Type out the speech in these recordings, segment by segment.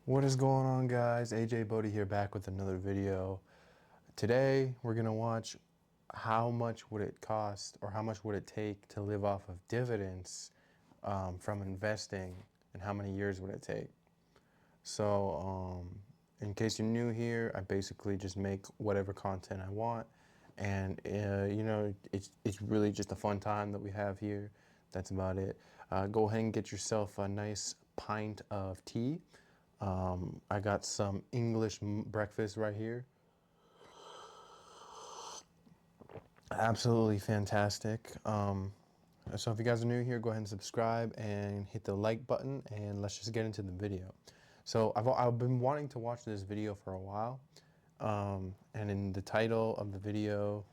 What is going on, guys? AJ Bodie here, back with another video. Today we're gonna watch how much would it cost, or how much would it take to live off of dividends from investing, and how many years would it take. So in case you're new here, I basically just make whatever content I want, and it's really just a fun time that we have here. That's about it. Go ahead and get yourself a nice pint of tea. I got some English breakfast right here. Absolutely fantastic. So if you guys are new here, go ahead and subscribe and hit the like button, and let's just get into the video. So I've been wanting to watch this video for a while, and in the title of the video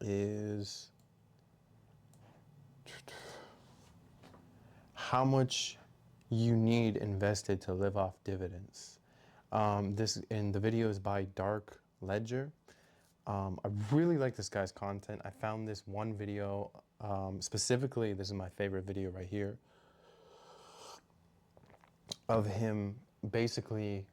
is how much you need invested to live off dividends. The video is by Dark Ledger. I really like this guy's content. I found this one video, specifically, this is my favorite video right here, of him basically,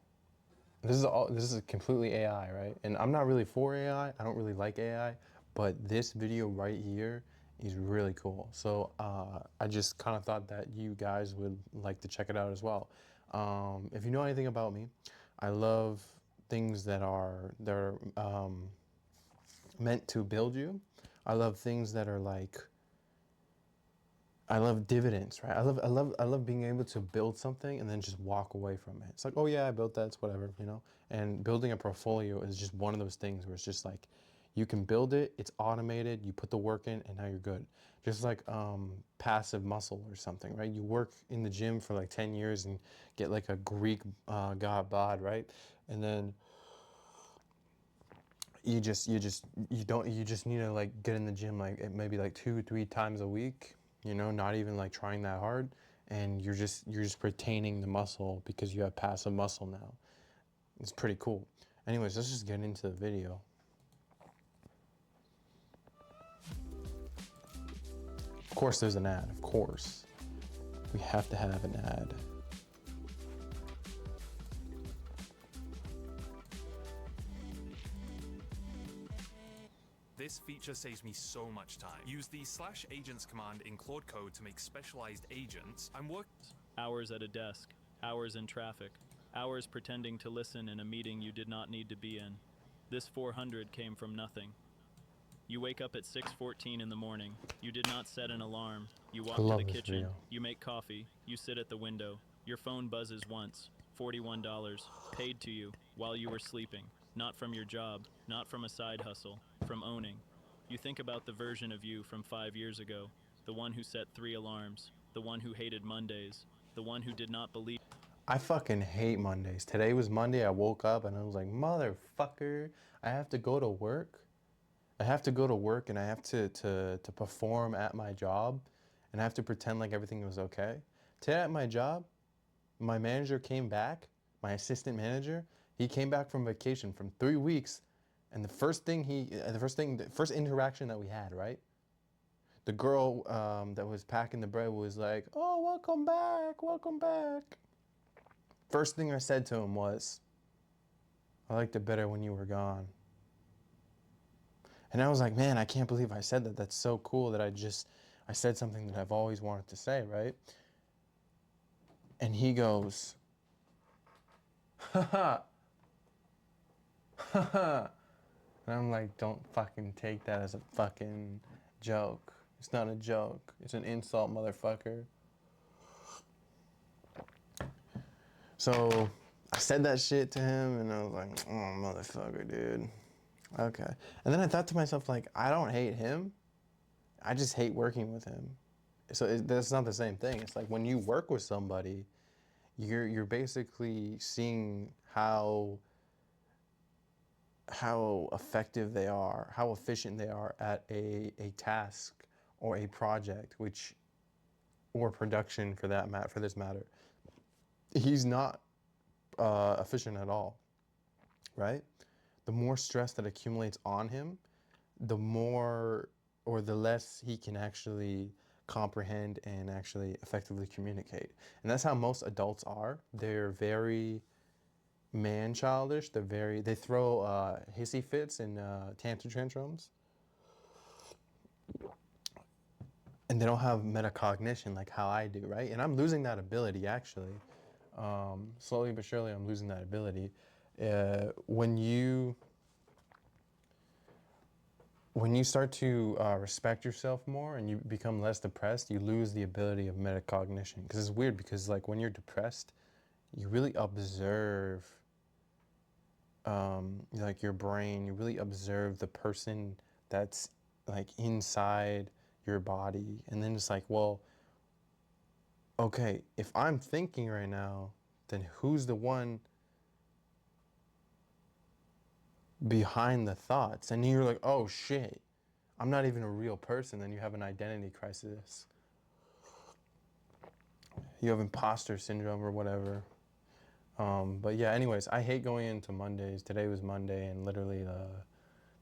this is completely AI, right? And I'm not really for AI. I don't really like AI, but this video right here is really cool. So I just kind of thought that you guys would like to check it out as well. If you know anything about me, I love things that are meant to build you. I love things that are like, I love dividends, right? I love being able to build something and then just walk away from it. It's like, oh yeah, I built that, it's whatever, you know? And building a portfolio is just one of those things where it's just like, you can build it, it's automated, you put the work in, and now you're good. Just like passive muscle or something, right? You work in the gym for like 10 years and get like a Greek god bod, right? And then you just need to like get in the gym like maybe like 2-3 times a week, not even like trying that hard, and you're just retaining the muscle because you have passive muscle now. It's pretty cool. Anyways, let's just get into the video. Of course there's an ad. Of course we have to have an ad. This feature saves me so much time. Use the /agents command in Claude Code to make specialized agents. Hours at a desk, hours in traffic, hours pretending to listen in a meeting you did not need to be in. This 400 came from nothing. You wake up at 6:14 in the morning. You did not set an alarm. You I walk to the love this kitchen. video. You make coffee. You sit at the window. Your phone buzzes once. $41 paid to you while you were sleeping. Not from your job, not from a side hustle, from owning. You think about the version of you from 5 years ago, the one who set 3 alarms, the one who hated Mondays, the one who did not believe. I fucking hate Mondays. Today was Monday. I woke up and I was like, motherfucker, I have to go to work. I have to go to work, and I have to perform at my job, and I have to pretend like everything was okay. Today at my job, my manager came back, my assistant manager, he came back from vacation from 3 weeks, and the first interaction that we had, right? The girl that was packing the bread was like, "Oh, welcome back, welcome back." First thing I said to him was, "I liked it better when you were gone." And I was like, man, I can't believe I said that. That's so cool that I said something that I've always wanted to say, right? And he goes, haha, haha. And I'm like, don't fucking take that as a fucking joke. It's not a joke. It's an insult, motherfucker. So I said that shit to him, and I was like, oh, motherfucker, dude. Okay. And then I thought to myself, like, I don't hate him. I just hate working with him. So that's not the same thing. It's like when you work with somebody, you're basically seeing how effective they are, how efficient they are at a task or a project, or production for that for this matter. He's not efficient at all, right? The more stress that accumulates on him, the more or the less he can actually comprehend and actually effectively communicate. And that's how most adults are. They're very man-childish. They throw hissy fits and tantrum tantrums, and they don't have metacognition like how I do, right? And I'm losing that ability actually. Slowly but surely, I'm losing that ability. When you start to respect yourself more and you become less depressed, you lose the ability of metacognition. Because it's weird, because like when you're depressed, you really observe like your brain. You really observe the person that's like inside your body, and then it's like, well, okay, if I'm thinking right now, then who's the one behind the thoughts? And you're like, oh shit, I'm not even a real person. Then you have an identity crisis. You have imposter syndrome or whatever. But yeah, anyways, I hate going into Mondays. Today was Monday, and literally,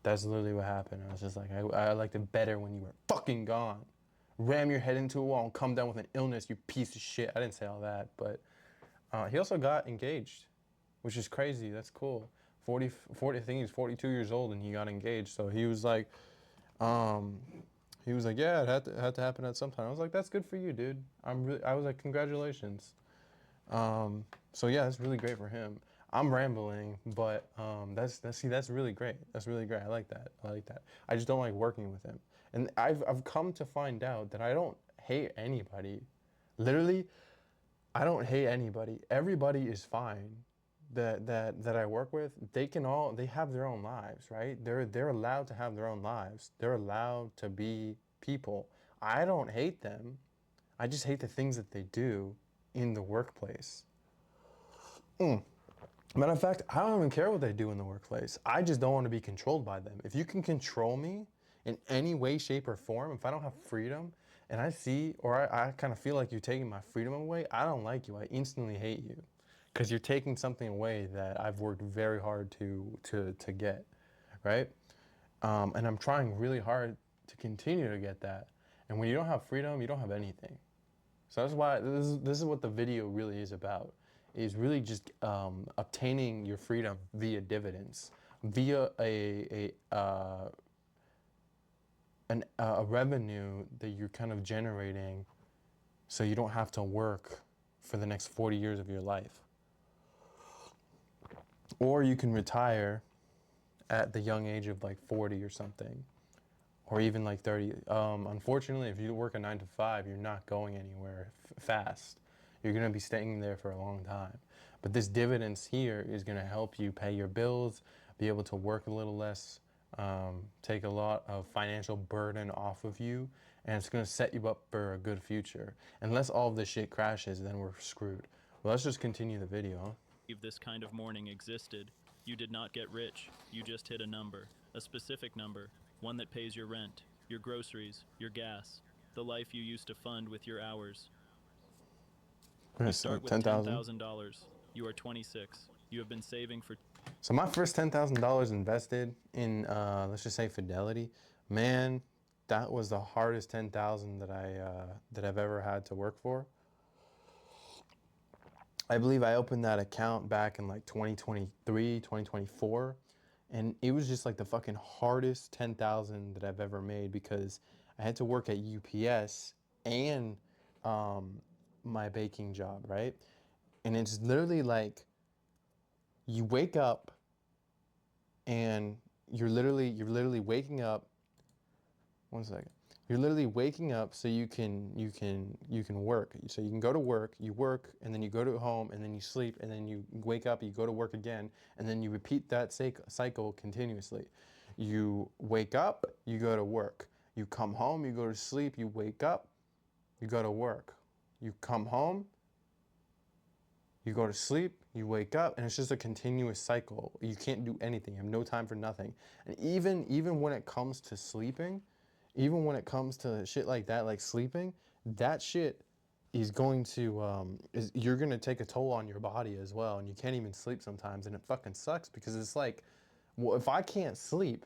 that's literally what happened. I was just like, I liked it better when you were fucking gone. Ram your head into a wall and come down with an illness, you piece of shit. I didn't say all that, but he also got engaged, which is crazy. That's cool. 40, I think he's 42 years old and he got engaged. So um, he was like, yeah, it had to happen at some time. I was like, that's good for you, dude. I was like, congratulations. So yeah, that's really great for him. I'm rambling, but that's really great. That's really great. I like that. I like that. I just don't like working with him. And I've come to find out that I don't hate anybody. Literally, I don't hate anybody. Everybody is fine that I work with. They have their own lives, right? They're allowed to have their own lives. They're allowed to be people. I don't hate them. I just hate the things that they do in the workplace. Matter of fact, I don't even care what they do in the workplace. I just don't want to be controlled by them. If you can control me in any way, shape, or form, if I don't have freedom, and I see, or I kind of feel like you're taking my freedom away, I don't like you. I instantly hate you, because you're taking something away that I've worked very hard to get, right? And I'm trying really hard to continue to get that. And when you don't have freedom, you don't have anything. So that's why this is what the video really is about. Is really just obtaining your freedom via dividends, via a revenue that you're kind of generating, so you don't have to work for the next 40 years of your life. Or you can retire at the young age of like 40 or something, or even like 30. Unfortunately, if you work a 9 to 5, you're not going anywhere fast. You're going to be staying there for a long time. But this dividends here is going to help you pay your bills, be able to work a little less, take a lot of financial burden off of you, and it's going to set you up for a good future. Unless all of this shit crashes, then we're screwed. Well, let's just continue the video. If this kind of morning existed, you did not get rich. You just hit a number, a specific number, one that pays your rent, your groceries, your gas, the life you used to fund with your hours. You start with 10,000. $10,000. You are 26. You have been saving for So my first $10,000 invested in, let's just say, Fidelity. Man, that was the hardest 10,000 that I've ever had to work for. I believe I opened that account back in like 2023, 2024, and it was just like the fucking hardest 10,000 that I've ever made, because I had to work at UPS and my baking job, right? And it's literally like you wake up and you're literally waking up. One second. You're literally waking up so you can work. So you can go to work, you work, and then you go to home, and then you sleep, and then you wake up, you go to work again, and then you repeat that cycle continuously. You wake up, you go to work. You come home, you go to sleep, you wake up, you go to work. You come home, you go to sleep, you wake up, and it's just a continuous cycle. You can't do anything. You have no time for nothing. And even when it comes to sleeping, even when it comes to shit like that, like sleeping, that shit is going to you're gonna take a toll on your body as well, and you can't even sleep sometimes, and it fucking sucks, because it's like, well, if I can't sleep,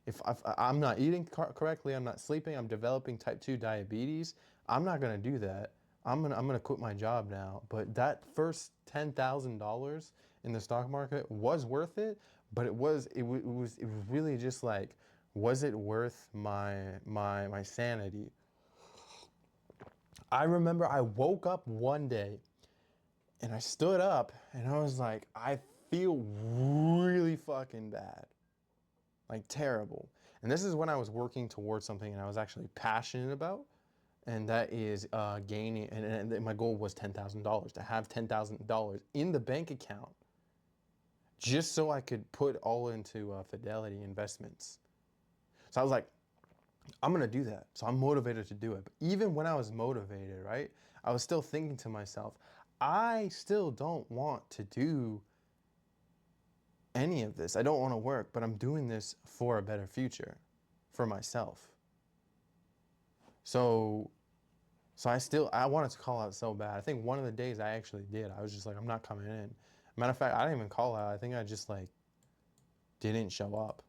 if I'm not eating correctly, I'm not sleeping, I'm developing type 2 diabetes, I'm not going to do that. I'm gonna quit my job now. But that first $10,000 in the stock market was worth it, but it was really just like, was it worth my sanity? I remember I woke up one day and I stood up and I was like, I feel really fucking bad. Like terrible. And this is when I was working towards something and I was actually passionate about, and that is gaining. And my goal was $10,000, to have $10,000 in the bank account, just so I could put all into Fidelity investments. So I was like, I'm gonna do that. So I'm motivated to do it. But even when I was motivated, right, I was still thinking to myself, I still don't want to do any of this. I don't want to work, but I'm doing this for a better future, for myself. So, I wanted to call out so bad. I think one of the days I actually did. I was just like, I'm not coming in. Matter of fact, I didn't even call out. I think I just like didn't show up.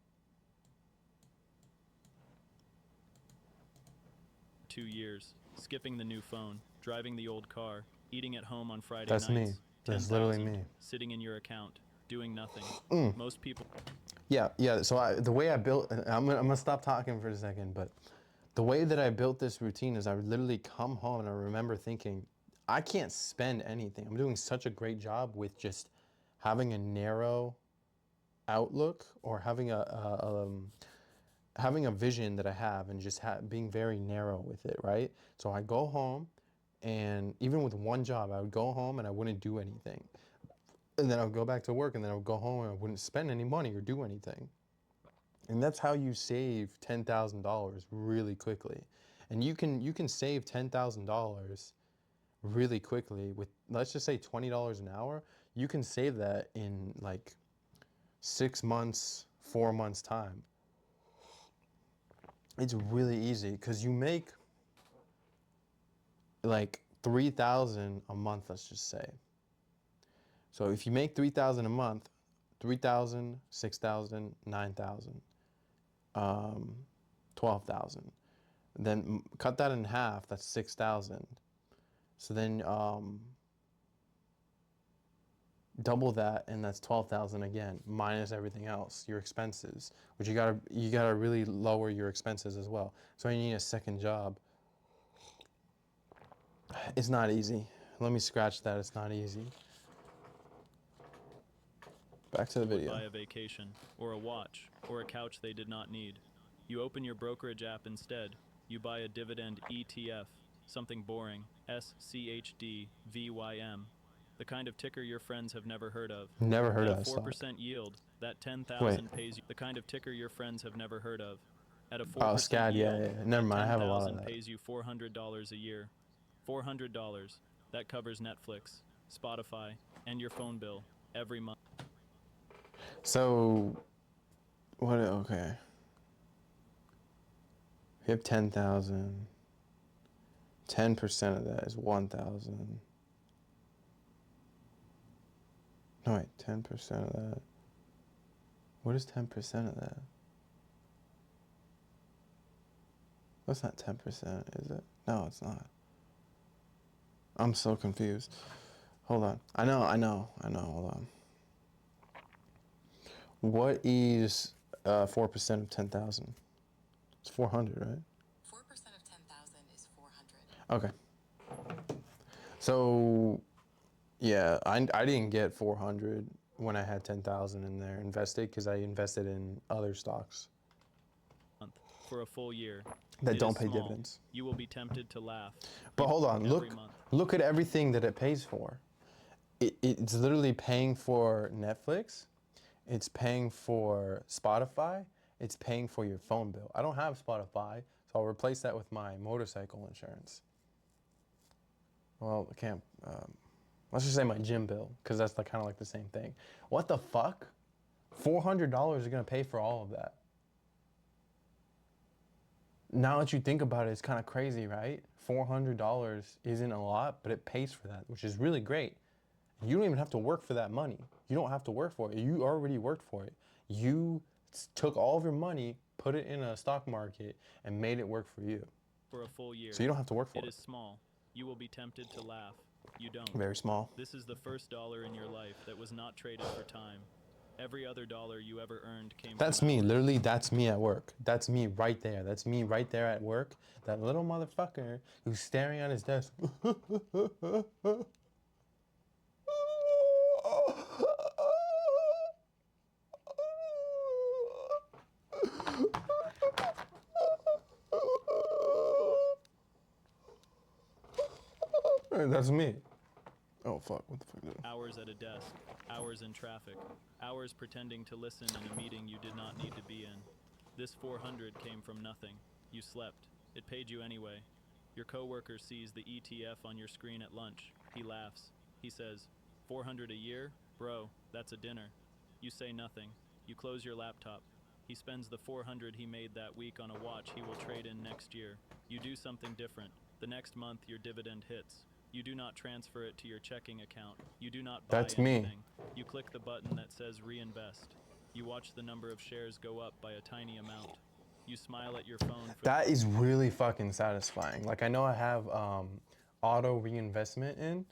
2 years, skipping the new phone, driving the old car, eating at home on Friday That's me. nights. That's literally 10,000 me. sitting in your account, doing nothing. Most people Yeah, yeah. So the way I built, I'm gonna stop talking for a second, but the way that I built this routine is I would literally come home and I remember thinking, I can't spend anything. I'm doing such a great job with just having a narrow outlook, or having a vision that I have, and just being very narrow with it, right? So I go home, and even with one job, I would go home and I wouldn't do anything. And then I would go back to work, and then I would go home and I wouldn't spend any money or do anything. And that's how you save $10,000 really quickly. And you can save $10,000 really quickly with, let's just say, $20 an hour. You can save that in like 6 months, 4 months time. It's really easy because you make like 3,000 a month, let's just say. So if you make 3,000 a month, 3,000, 6,000, 9,000, 12,000. Then cut that in half, that's 6,000. So then double that, and that's 12,000 again, minus everything else, your expenses, which you gotta really lower your expenses as well. So you need a second job. It's not easy. Let me scratch that. It's not easy. Back to the would video. buy a vacation, or a watch, or a couch they did not need. You open your brokerage app instead. You buy a dividend ETF, something boring, SCHDVYM, the kind of ticker your friends have never heard of. Never heard At a of that stock. 4% yield, that Wait. 10,000 pays you the kind of ticker your friends have never heard of. At a 4% Oh, SCAD. yield, Yeah. Never mind. I have a lot of 10,000 that. pays you $400 a year. $400. That covers Netflix, Spotify, and your phone bill every month. So, what? Okay. We have 10,000. 10% of that is 1,000. No, wait. 10% of that. What is 10% of that? That's not 10%, is it? No, it's not. I'm so confused. Hold on. I know. Hold on. What is 4% of 10,000? It's 400, right? 4% of 10,000 is 400. Okay. So, yeah, I didn't get 400 when I had 10,000 in there invested, because I invested in other stocks For a full year. that It don't is pay small. dividends. You will be tempted to laugh. But hold on, Every month. look at everything that it pays for. It's literally paying for Netflix. It's paying for Spotify. It's paying for your phone bill. I don't have Spotify, so I'll replace that with my motorcycle insurance. Well, I can't. Let's just say my gym bill, because that's kind of like the same thing. What the fuck? $400 are gonna pay for all of that. Now that you think about it, it's kind of crazy, right? $400 isn't a lot, but it pays for that, which is really great. You don't even have to work for that money. You don't have to work for it. You already worked for it. You took all of your money, put it in a stock market and made it work for you. For a full year. So you don't have to work for It it. is small. You will be tempted to laugh. You don't. Very small. This is the first dollar in your life that was not traded for time. Every other dollar you ever earned came That's from me. hours. Literally, that's me at work. That's me right there. That's me right there at work. That little motherfucker who's staring at his desk. That's me. Oh fuck! What the fuck, dude? Hours at a desk, hours in traffic, hours pretending to listen in a meeting you did not need to be in. This 400 came from nothing. You slept. It paid you anyway. Your coworker sees the ETF on your screen at lunch. He laughs. He says, 400 a year? Bro, that's a dinner. You say nothing. You close your laptop. He spends the 400 he made that week on a watch he will trade in next year. You do something different. The next month your dividend hits. You do not transfer it to your checking account. You do not buy That's me. anything. You click the button that says reinvest. You watch the number of shares go up by a tiny amount. You smile at your phone for That is really fucking satisfying. Like I know I have auto reinvestment in,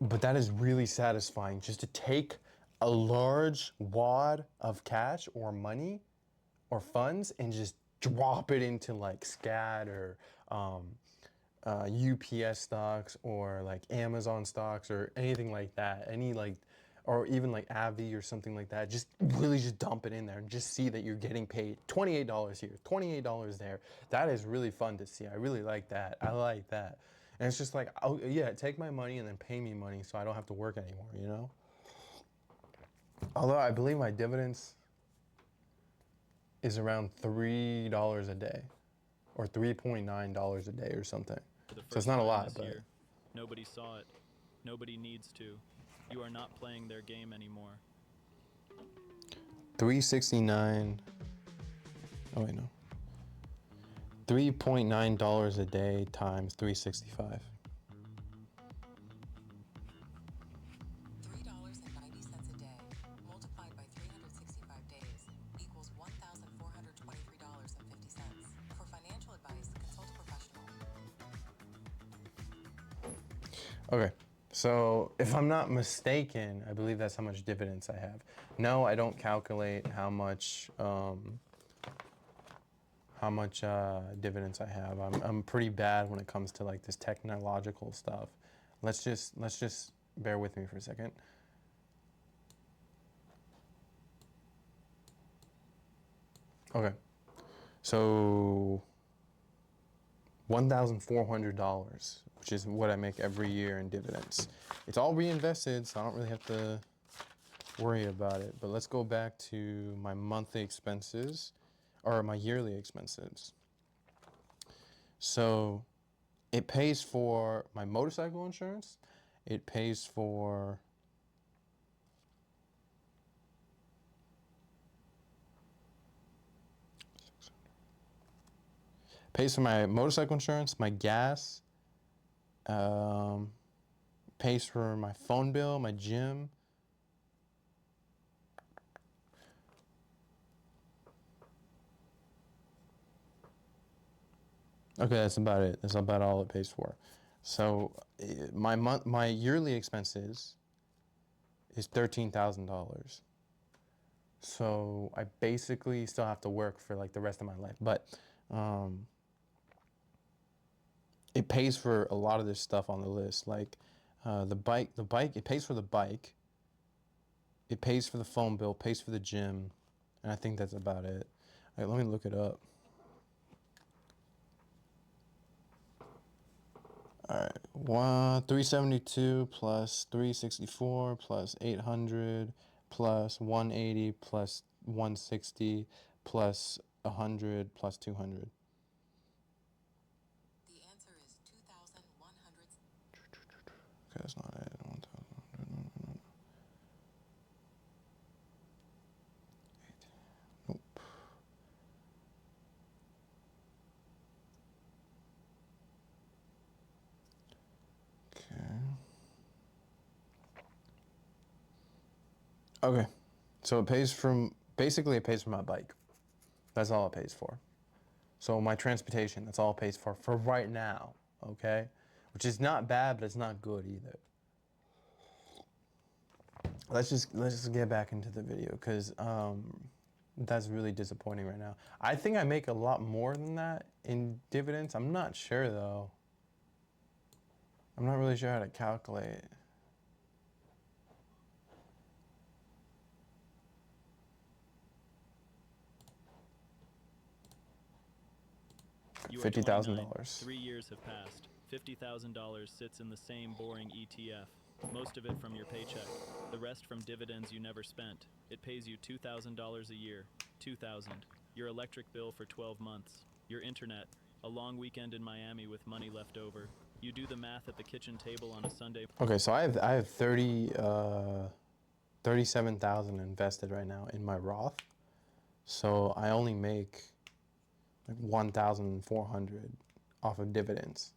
but that is really satisfying just to take a large wad of cash or money or funds and just drop it into like SCAD or UPS stocks or like Amazon stocks or anything like that. Any like, or even like Avi or something like that. Just really just dump it in there and just see that you're getting paid $28 here, $28 there. That is really fun to see. I really like that. I like that. And it's just like, oh yeah, take my money and then pay me money so I don't have to work anymore, you know? Although I believe my dividends is around $3 a day or $3.9 a day or something. the So it's first not a time lot, this but year. Nobody saw it. Nobody needs to. You are not playing their game anymore. 369. Oh wait, no. $3.9 a day times 365. $3.90 a day, multiplied by 365 days, equals $1,423.50. For financial advice, consult a professional. Okay. So if I'm not mistaken, I believe that's how much dividends I have. No, I don't calculate how much dividends I have. I'm pretty bad when it comes to like this technological stuff. Let's just bear with me for a second. Okay. So $1,400, which is what I make every year in dividends. It's all reinvested, so I don't really have to worry about it. But let's go back to my monthly expenses or my yearly expenses. So it pays for my motorcycle insurance. It pays for my motorcycle insurance, my gas, pays for my phone bill, my gym. Okay, that's about it. That's about all it pays for. So my yearly expenses is $13,000. So I basically still have to work for like the rest of my life, but it pays for a lot of this stuff on the list, like the bike. It pays for the bike. It pays for the phone bill. Pays for the gym, and I think that's about it. All right, let me look it up. All right, 372 plus 364 plus 800 plus 180 plus 160 plus 100 plus 200. The answer is 2,100. Okay, that's not it. 1,000. Nope. Okay. So it pays from basically it pays for my bike. That's all it pays for. So my transportation, that's all it pays for right now, okay? Which is not bad, but it's not good either. Let's just get back into the video, because that's really disappointing right now. I think I make a lot more than that in dividends. I'm not sure though. I'm not really sure how to calculate. You are $50,000. 3 years have passed. $50,000 sits in the same boring ETF. Most of it from your paycheck. The rest from dividends you never spent. It pays you $2,000 a year. 2,000. Your electric bill for 12 months. Your internet. A long weekend in Miami with money left over. You do the math at the kitchen table on a Sunday. Okay, so I have 37,000 invested right now in my Roth. So I only make like 1,400 off of dividends.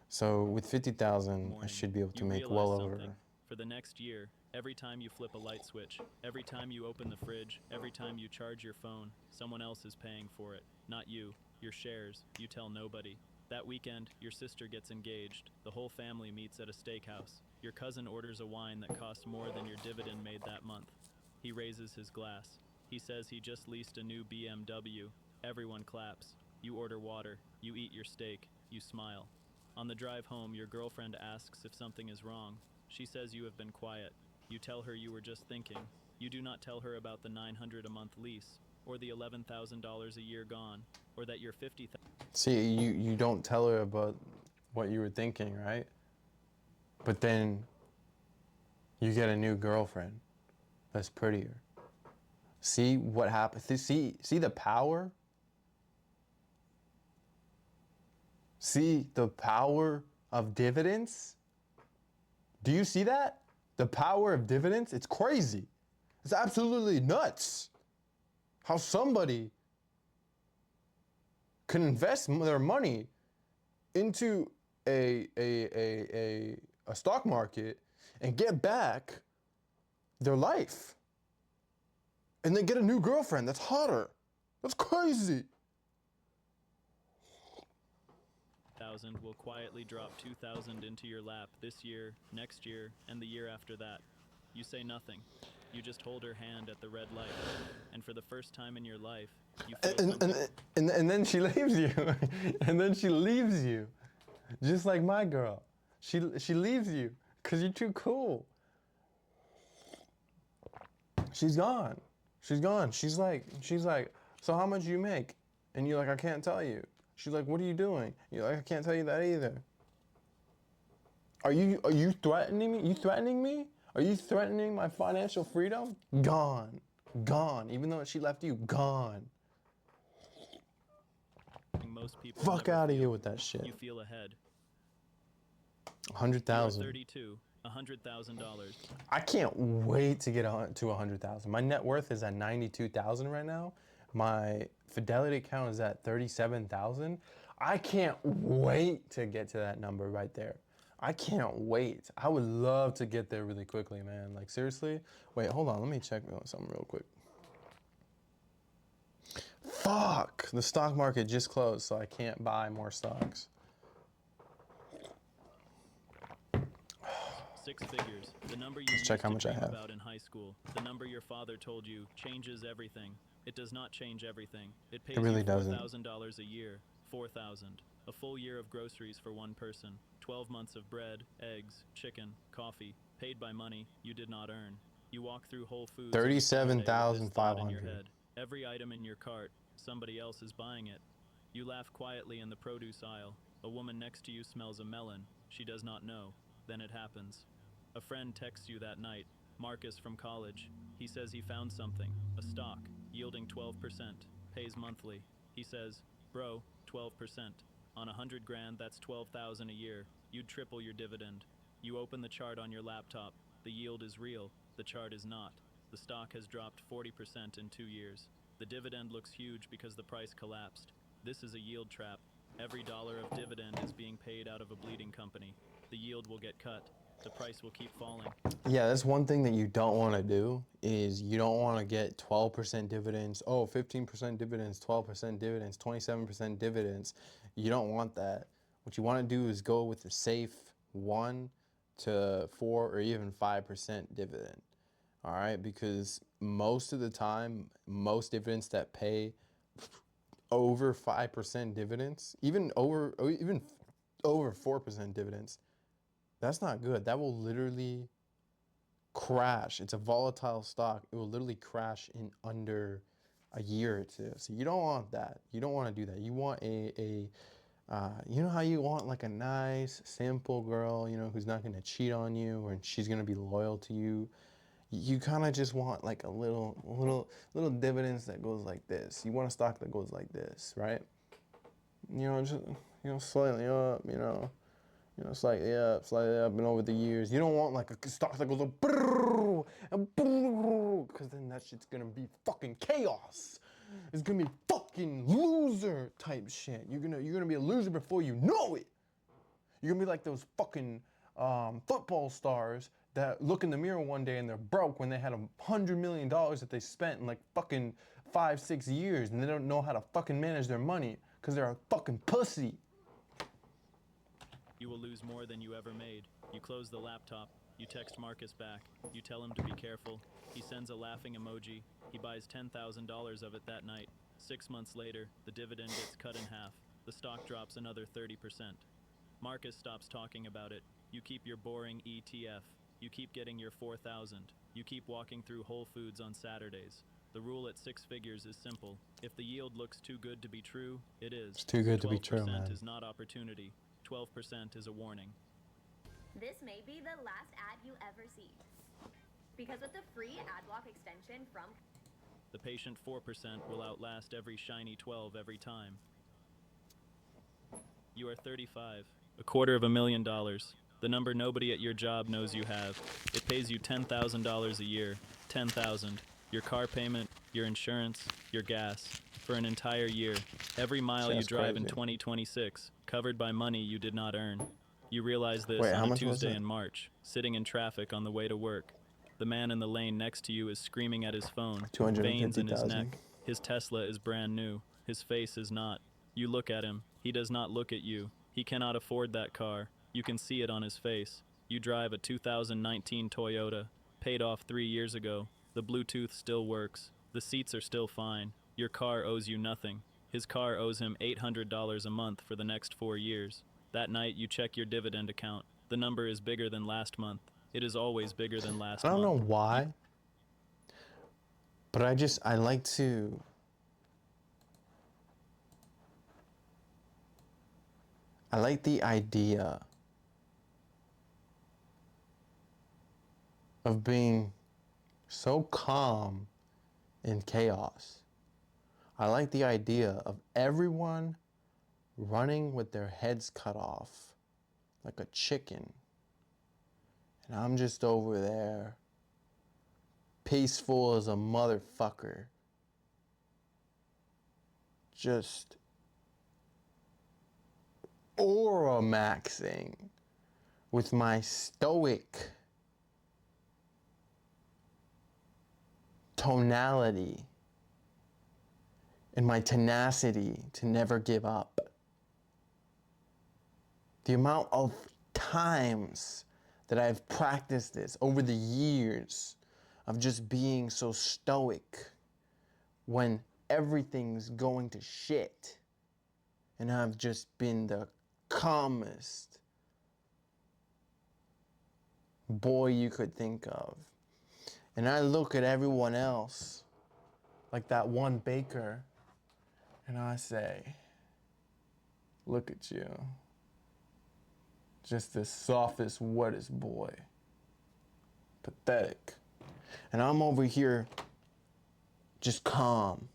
So with 50,000, I should be able to You make realize well over. something. For the next year, every time you flip a light switch, every time you open the fridge, every time you charge your phone, someone else is paying for it. Not you. Your shares. You tell nobody. That weekend, your sister gets engaged. The whole family meets at a steakhouse. Your cousin orders a wine that costs more than your dividend made that month. He raises his glass. He says he just leased a new BMW. Everyone claps. You order water. You eat your steak. You smile. On the drive home, your girlfriend asks if something is wrong. She says you have been quiet. You tell her you were just thinking. You do not tell her about the $900 a month lease, or the $11,000 a year gone, or that your $50,000. See, you don't tell her about what you were thinking, right? But then you get a new girlfriend that's prettier. See what happens? See the power? See the power of dividends? Do you see that? The power of dividends? It's crazy. It's absolutely nuts. How somebody can invest their money into a stock market and get back their life. And then get a new girlfriend that's hotter. That's crazy. Will quietly drop 2,000 into your lap this year, next year, and the year after that. You say nothing. You just hold her hand at the red light. And for the first time in your life, you feel something. And then she leaves you. And then she leaves you. Just like my girl. She leaves you because you're too cool. She's gone. She's gone. She's like, so how much do you make? And you're like, I can't tell you. She's like, what are you doing? You're like, I can't tell you that either. Are you threatening me? You threatening me? Are you threatening my financial freedom? Gone. Gone. Even though she left you, gone. Most people Fuck never out of feel. here with that shit. You feel ahead. 100,000. 32, $100,000. I can't wait to get to 100,000. My net worth is at 92,000 right now. My Fidelity account is at 37,000. I can't wait to get to that number right there. I can't wait. I would love to get there really quickly, man. Like, seriously. Wait, hold on. Let me check something real quick. Fuck! The stock market just closed, so I can't buy more stocks. 6 figures. The number you Let's used check how to much I dream have. about in high school. The number your father told you changes everything. It does not change everything. It pays really you doesn't. $4,000 a year. 4,000. A full year of groceries for one person. 12 months of bread, eggs, chicken, coffee, paid by money you did not earn. You walk through Whole Foods on a Saturday with this thought in your 37,500. head. Every item in your cart, somebody else is buying it. You laugh quietly in the produce aisle. A woman next to you smells a melon. She does not know. Then it happens. A friend texts you that night, Marcus from college. He says he found something, a stock, yielding 12%, pays monthly. He says, bro, 12%. On 100 grand, that's 12,000 a year. You'd triple your dividend. You open the chart on your laptop. The yield is real. The chart is not. The stock has dropped 40% in 2 years. The dividend looks huge because the price collapsed. This is a yield trap. Every dollar of dividend is being paid out of a bleeding company. The yield will get cut. The price will keep falling. Yeah, that's one thing that you don't want to do is you don't want to get 12% dividends, 15% dividends, 12% dividends, 27% dividends. You don't want that. What you want to do is go with a safe 1 to 4 or even 5% dividend. All right, because most of the time, most dividends that pay over 5% dividends, even over 4% dividends, that's not good. That will literally crash. It's a volatile stock. It will literally crash in under a year or two. So you don't want that. You don't want to do that. You want you know how you want like a nice, simple girl, you know, who's not going to cheat on you and she's going to be loyal to you. You kind of just want like a little dividends that goes like this. You want a stock that goes like this, right? You know, just slightly up, slightly up, and over the years. You don't want like a stock that goes like because then that shit's gonna be fucking chaos. It's gonna be fucking loser type shit. You're gonna be a loser before you know it. You're gonna be like those fucking football stars that look in the mirror one day and they're broke when they had $100 million that they spent in like fucking 5-6 years and they don't know how to fucking manage their money because they're a fucking pussy. You will lose more than you ever made. You close the laptop. You text Marcus back. You tell him to be careful. He sends a laughing emoji. He buys $10,000 of it that night. 6 months later, the dividend gets cut in half. The stock drops another 30%. Marcus stops talking about it. You keep your boring ETF. You keep getting your 4,000. You keep walking through Whole Foods on Saturdays. The rule at 6 figures is simple. If the yield looks too good to be true, it is. It's too good to be true, 12% man. is not opportunity. 12% is a warning. This may be the last ad you ever see. Because with the free ad block extension from The patient 4% will outlast every shiny 12 every time. You are 35. $250,000. The number nobody at your job knows you have. It pays you $10,000 a year. 10,000. Your car payment, your insurance, your gas. For an entire year. Every mile you That's drive in crazy. 2026, covered by money you did not earn. You realize this Wait, how on a much was Tuesday it? in March, sitting in traffic on the way to work. The man in the lane next to you is screaming at his phone, veins in his 250,000. neck. His Tesla is brand new. His face is not. You look at him. He does not look at you. He cannot afford that car. You can see it on his face. You drive a 2019 Toyota, paid off 3 years ago. The Bluetooth still works. The seats are still fine. Your car owes you nothing. His car owes him $800 a month for the next 4 years. That night, you check your dividend account. The number is bigger than last month. It is always bigger than last I don't know month. why, but I like to. I like the idea of being so calm in chaos. I like the idea of everyone running with their heads cut off like a chicken. And I'm just over there, peaceful as a motherfucker. Just aura maxing with my stoic tonality and my tenacity to never give up. The amount of times that I've practiced this over the years of just being so stoic when everything's going to shit. And I've just been the calmest boy you could think of. And I look at everyone else like that one baker and I say, look at you. Just the softest, wettest boy. Pathetic. And I'm over here just calm.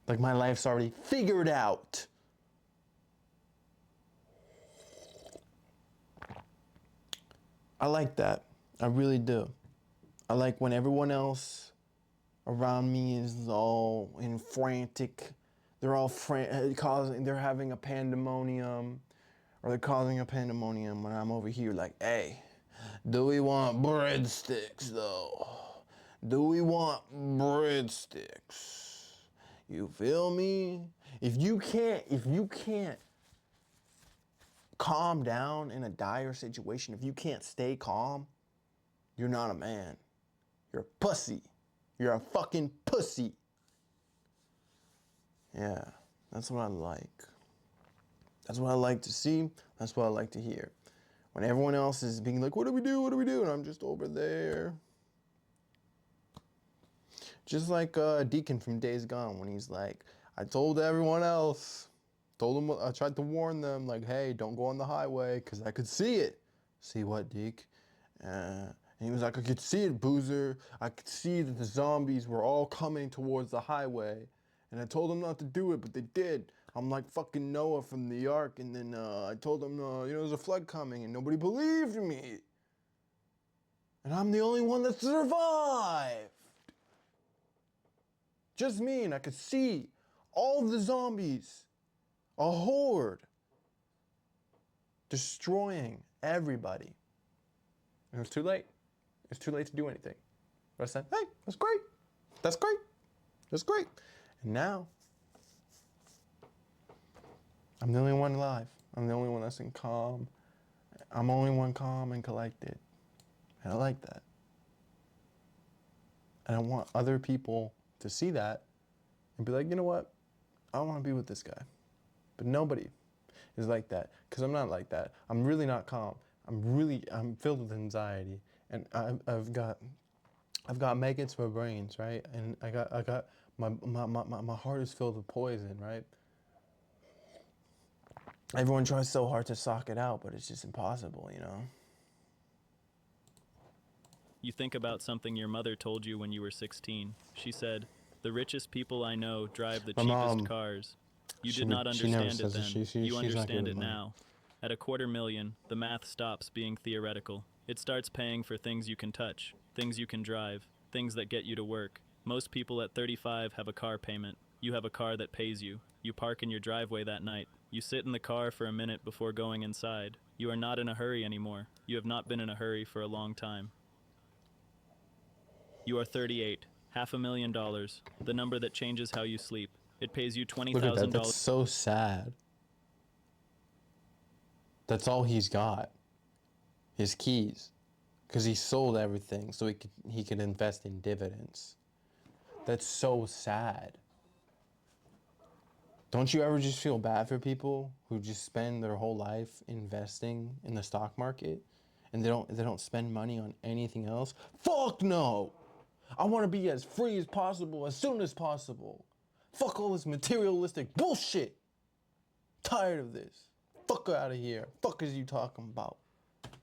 Like my life's already figured out. I like that. I really do. I like when everyone else around me is all in frantic. They're all they're having a pandemonium. Or they're causing a pandemonium when I'm over here like, hey, Do we want breadsticks though? Do we want breadsticks? You feel me? If you can't calm down in a dire situation, if you can't stay calm, you're not a man. You're a pussy. You're a fucking pussy. Yeah, that's what I like. That's what I like to see. That's what I like to hear. When everyone else is being like, what do we do? What do we do? And I'm just over there. Just like Deacon from Days Gone when he's like, I told everyone else, I tried to warn them, like, hey, don't go on the highway, because I could see it. See what, Deke? And he was like, I could see it, Boozer. I could see that the zombies were all coming towards the highway. And I told them not to do it, but they did. I'm like fucking Noah from the Ark, and then I told them, there's a flood coming, and nobody believed me. And I'm the only one that survived. Just me, and I could see all the zombies, a horde, destroying everybody. And it was too late. It's too late to do anything. But I said, hey, that's great. That's great. That's great. And now, I'm the only one alive. I'm the only one that's in calm. I'm the only one calm and collected. And I like that. And I want other people to see that and be like, you know what? I want to be with this guy. But nobody is like that, because I'm not like that. I'm really not calm. I'm filled with anxiety, and I've got maggots for brains, right? And I got my heart is filled with poison, right? Everyone tries so hard to sock it out, but it's just impossible, you know? You think about something your mother told you when you were 16. She said, "The richest people I know drive the My cheapest mom, cars." You she did not she never understand it says it. then. She's You not good understand with it money. now. At $250,000, the math stops being theoretical. It starts paying for things you can touch, things you can drive, things that get you to work. Most people at 35 have a car payment. You have a car that pays you. You park in your driveway that night. You sit in the car for a minute before going inside. You are not in a hurry anymore. You have not been in a hurry for a long time. You are 38, $500,000, the number that changes how you sleep. It pays you Look at that. That's $20,000. so sad. That's all he's got. His keys. Because he sold everything so he could invest in dividends. That's so sad. Don't you ever just feel bad for people who just spend their whole life investing in the stock market and they don't spend money on anything else? Fuck no. I want to be as free as possible as soon as possible. Fuck all this materialistic bullshit. Tired of this. Fuck out of here. Fuck is you talking about?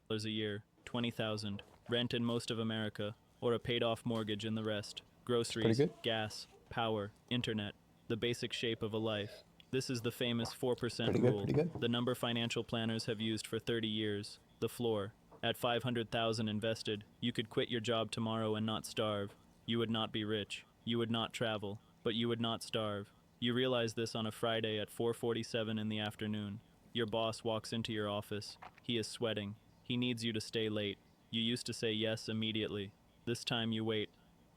A year, 20,000, rent in most of America, or a paid-off mortgage in the rest. Groceries, good. gas, power, internet, the basic shape of a life. This is the famous 4% Pretty good, rule, pretty good. the number financial planners have used for 30 years, the floor. At 500,000 invested, you could quit your job tomorrow and not starve. You would not be rich. You would not travel, but you would not starve. You realize this on a Friday at 4:47 in the afternoon. Your boss walks into your office. He is sweating. He needs you to stay late. You used to say yes immediately. This time you wait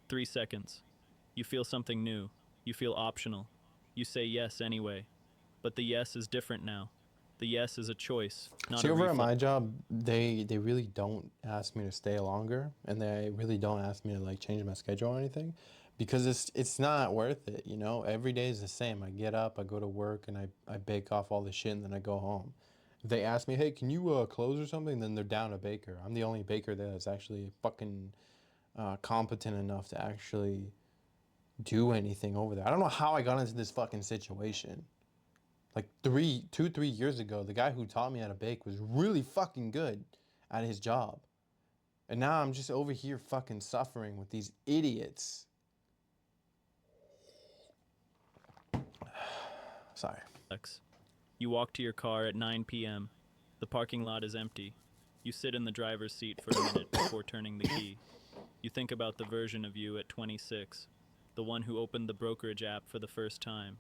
3 seconds. You feel something new. You feel optional. You say yes anyway. But the yes is different now. The yes is a choice, not See, a over at reflex. my job, they really don't ask me to stay longer, and they really don't ask me to like change my schedule or anything, because it's not worth it. You know, every day is the same. I get up, I go to work, and I bake off all the shit, and then I go home. If they ask me, hey, can you close or something, then they're down a baker. I'm the only baker there that's actually fucking competent enough to actually do anything over there. I don't know how I got into this fucking situation. Like 3 years ago, the guy who taught me how to bake was really fucking good at his job. And now I'm just over here fucking suffering with these idiots. Sorry. You walk to your car at 9 p.m. The parking lot is empty. You sit in the driver's seat for a minute before turning the key. You think about the version of you at 26, the one who opened the brokerage app for the first time,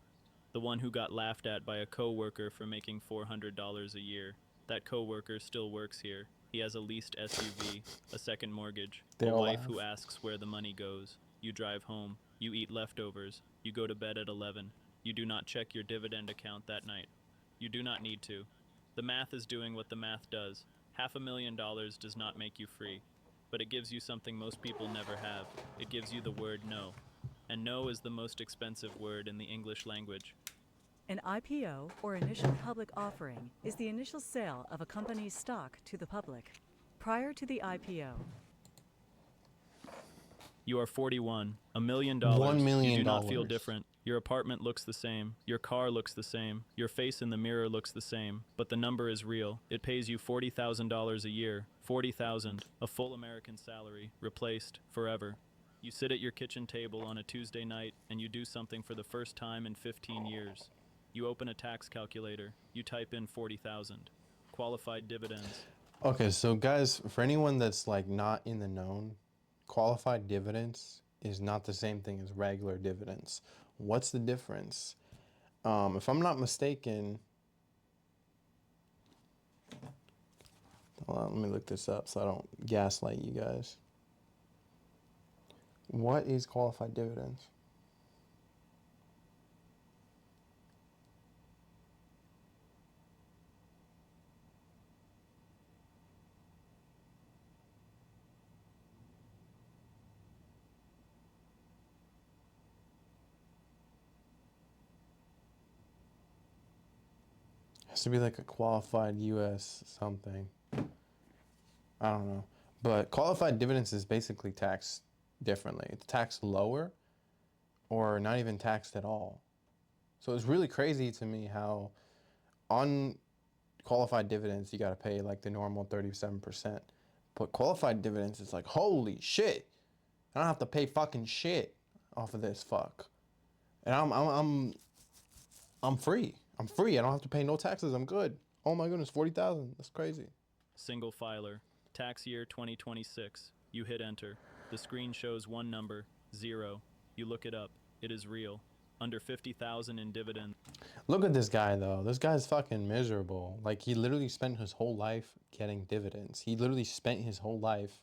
the one who got laughed at by a coworker for making $400 a year. That coworker still works here. He has a leased SUV, a second mortgage, They a all wife who laugh. asks where the money goes. You drive home. You eat leftovers. You go to bed at 11. You do not check your dividend account that night. You do not need to. The math is doing what the math does. $500,000 does not make you free, but it gives you something most people never have. It gives you the word no. And no is the most expensive word in the English language. An IPO, or initial public offering, is the initial sale of a company's stock to the public. Prior to the IPO, You are 41, $1 million. $1 You million. do not feel different. Your apartment looks the same. Your car looks the same. Your face in the mirror looks the same. But the number is real. It pays you $40,000 a year. $40,000, a full American salary, replaced forever. You sit at your kitchen table on a Tuesday night and you do something for the first time in 15 years. You open a tax calculator. You type in 40,000. Qualified dividends. Okay, so guys, for anyone that's like not in the known, qualified dividends is not the same thing as regular dividends. What's the difference? If I'm not mistaken, hold on, let me look this up so I don't gaslight you guys. What is qualified dividends? Has to be like a qualified U.S. something. I don't know. But qualified dividends is basically taxed differently. It's taxed lower or not even taxed at all. So it's really crazy to me how on qualified dividends you got to pay like the normal 37%. But qualified dividends is like, holy shit. I don't have to pay fucking shit off of this fuck. And I'm free. I'm free. I don't have to pay no taxes. I'm good. Oh my goodness, 40,000. That's crazy. Single filer. Tax year 2026. You hit enter. The screen shows one number, 0. You look it up. It is real. Under 50,000 in dividends. Look at this guy though. This guy's fucking miserable. Like he literally spent his whole life getting dividends. He literally spent his whole life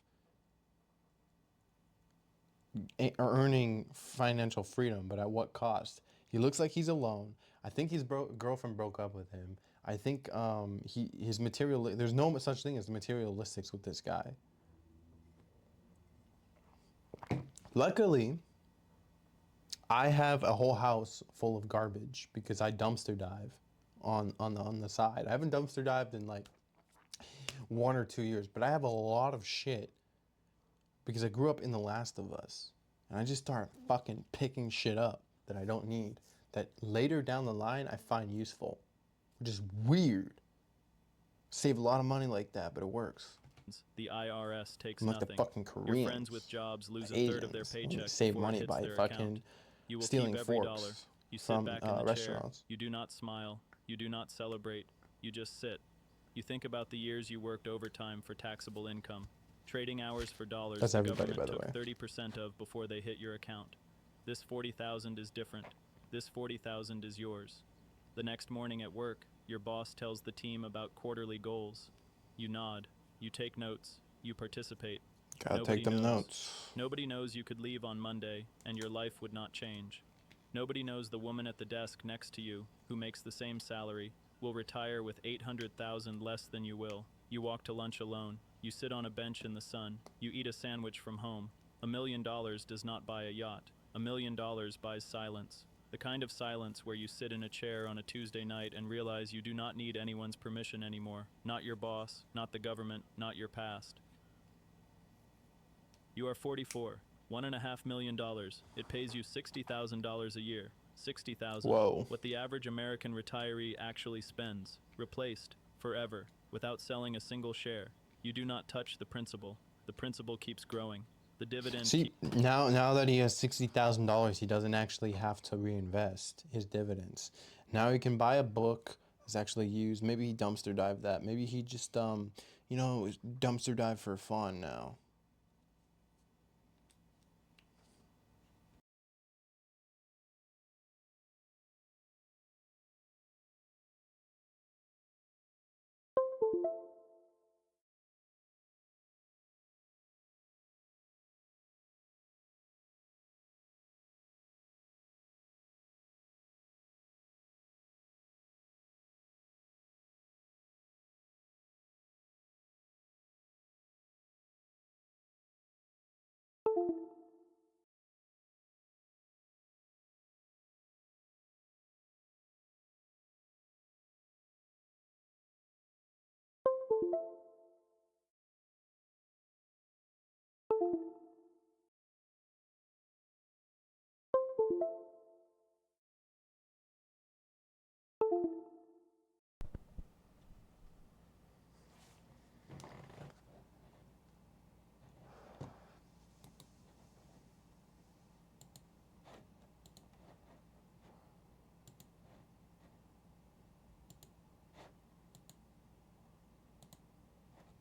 earning financial freedom, but at what cost? He looks like he's alone. I think his girlfriend broke up with him. I think his material. There's no such thing as materialistics with this guy. Luckily, I have a whole house full of garbage because I dumpster dive on the side. I haven't dumpster dived in like 1 or 2 years, but I have a lot of shit because I grew up in The Last of Us, and I just start fucking picking shit up that I don't need, that later down the line I find useful, which is weird. Save a lot of money like that, but it works. The IRS takes I'm like the nothing. fucking Your Koreans, friends with jobs lose a Asians. third of their They paycheck save before it money hits by their fucking account. You will stealing keep every forks dollar. You sit from back in the restaurants. chair. You do not smile. You do not celebrate. You just sit. You think about the years you worked overtime for taxable income. Trading hours for dollars That's the everybody, government by the took 30% of before they hit your account. This 40,000 is different. This 40,000 is yours. The next morning at work, your boss tells the team about quarterly goals. You nod. You take notes. You participate. Gotta Nobody take them knows. notes. Nobody knows you could leave on Monday and your life would not change. Nobody knows the woman at the desk next to you, who makes the same salary, will retire with 800,000 less than you will. You walk to lunch alone. You sit on a bench in the sun. You eat a sandwich from home. $1 million does not buy a yacht. $1 million buys silence. The kind of silence where you sit in a chair on a Tuesday night and realize you do not need anyone's permission anymore. Not your boss, not the government, not your past. You are 44. $1.5 million. It pays you $60,000 a year. 60,000. Whoa. What the average American retiree actually spends. Replaced. Forever. Without selling a single share. You do not touch the principal. The principal keeps growing. The dividend. See, now that he has $60,000, he doesn't actually have to reinvest his dividends. Now he can buy a book that's actually used. Maybe he dumpster dive that. Maybe he just dumpster dive for fun now.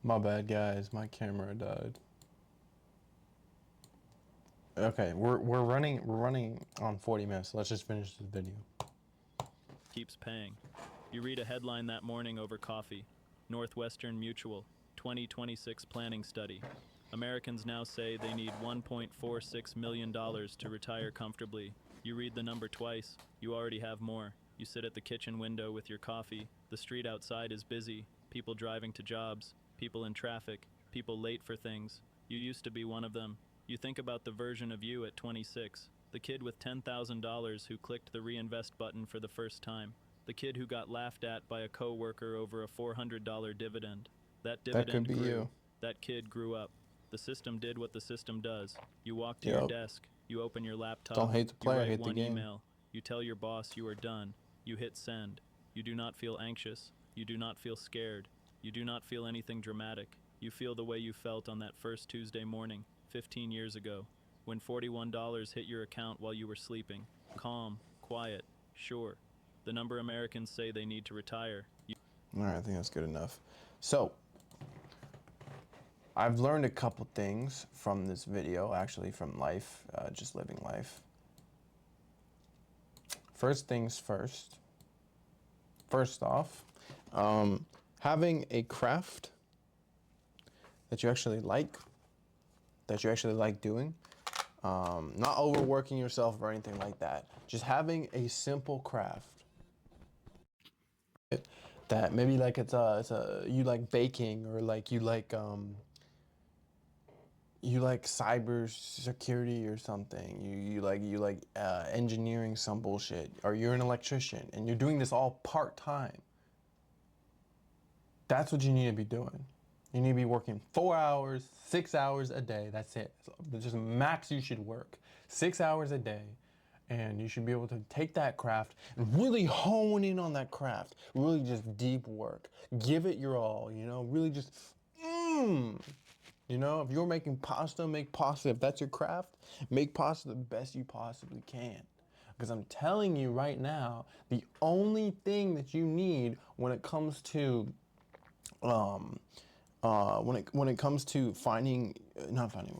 My bad, guys. My camera died. Okay, we're running on 40 minutes. Let's just finish this video. Keeps paying. You read a headline that morning over coffee. Northwestern Mutual, 2026 planning study. Americans now say they need $1.46 million to retire comfortably. You read the number twice, you already have more. You sit at the kitchen window with your coffee. The street outside is busy. People driving to jobs, people in traffic, people late for things. You used to be one of them. You think about the version of you at 26, the kid with $10,000 who clicked the reinvest button for the first time. The kid who got laughed at by a coworker over a $400 dividend. That That could dividend be grew. you. That kid grew up. The system did what the system does. You walk to Yep. your desk. You open your laptop. Don't hate the You player, write hate the one game. email. You tell your boss you are done. You hit send. You do not feel anxious. You do not feel scared. You do not feel anything dramatic. You feel the way you felt on that first Tuesday morning, 15 years ago, when $41 hit your account while you were sleeping. Calm, quiet, sure. The number Americans say they need to retire. All right, I think that's good enough. So, I've learned a couple things from this video, actually from life, just living life. First things first. First off, having a craft that you actually like doing, not overworking yourself or anything like that. Just having a simple craft that maybe like it's a you like baking, or like you like cyber security or something. You like engineering some bullshit, or you're an electrician and you're doing this all part-time. That's what you need to be doing. You need to be working 4 hours, 6 hours a day. That's it. That's just max you should work. 6 hours a day. And you should be able to take that craft and really hone in on that craft. Really just deep work. Give it your all, you know? Really just, you know? If you're making pasta, make pasta. If that's your craft, make pasta the best you possibly can. Because I'm telling you right now, the only thing that you need when it comes to when it comes to finding, not finding,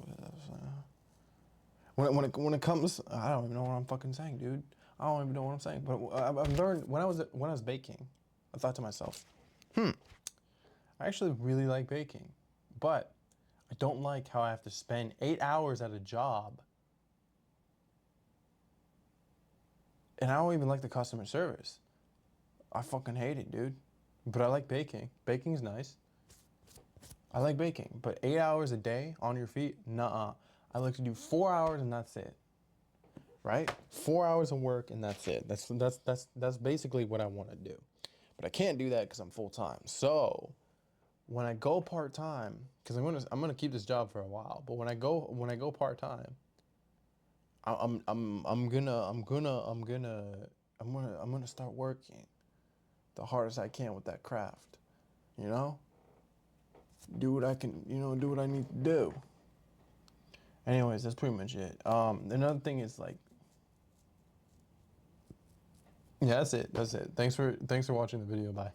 when it comes, I don't even know what I'm fucking saying, dude. I don't even know what I'm saying. But I've learned when I was baking, I thought to myself, I actually really like baking, but I don't like how I have to spend 8 hours at a job, and I don't even like the customer service. I fucking hate it, dude. But I like baking. Baking's nice. I like baking, but 8 hours a day on your feet, nuh-uh. I like to do 4 hours and that's it. Right? 4 hours of work and that's it. That's basically what I want to do. But I can't do that because I'm full time. So when I go part time, because I'm gonna keep this job for a while, but when I go part time, I'm gonna start working the hardest I can with that craft. You know? Do what I can, do what I need to do. Anyways, that's pretty much it. Another thing is like, yeah, that's it. Thanks for watching the video. Bye.